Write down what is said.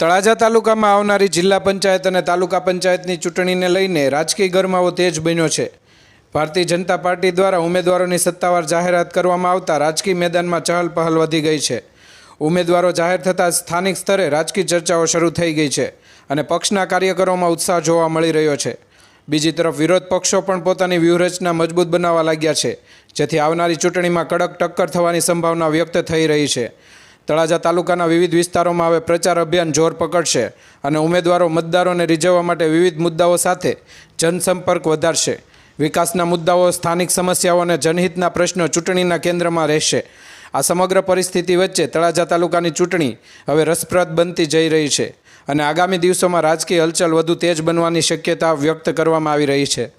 તળાજા તાલુકામાં આવનારી જિલ્લા પંચાયત અને તાલુકા પંચાયતની ચૂંટણીને લઈને રાજકીય ગરમાવો તેજ બન્યો છે। ભારતીય જનતા પાર્ટી દ્વારા ઉમેદવારોની સત્તાવાર જાહેરાત કરવામાં આવતા રાજકીય મેદાનમાં ચહલપહલ વધી ગઈ છે। ઉમેદવારો જાહેર થતાં સ્થાનિક સ્તરે રાજકીય ચર્ચાઓ શરૂ થઈ ગઈ છે અને પક્ષના કાર્યકરોમાં ઉત્સાહ જોવા મળી રહ્યો છે। બીજી તરફ વિરોધ પક્ષો પણ પોતાની વ્યૂહરચના મજબૂત બનાવવા લાગ્યા છે, જેથી આવનારી ચૂંટણીમાં કડક ટક્કર થવાની સંભાવના વ્યક્ત થઈ રહી છે। તળાજા તાલુકાના વિવિધ વિસ્તારોમાં હવે પ્રચાર અભિયાન જોર પકડશે અને ઉમેદવારો મતદારોને રીઝવવા માટે વિવિધ મુદ્દાઓ સાથે જનસંપર્ક વધારશે। વિકાસના મુદ્દાઓ, સ્થાનિક સમસ્યાઓ અને જનહિતના પ્રશ્નો ચૂંટણીના કેન્દ્રમાં રહેશે। આ સમગ્ર પરિસ્થિતિ વચ્ચે તળાજા તાલુકાની ચૂંટણી હવે રસપ્રદ બનતી જઈ રહી છે અને આગામી દિવસોમાં રાજકીય હલચલ વધુ તેજ બનવાની શક્યતા વ્યક્ત કરવામાં આવી રહી છે।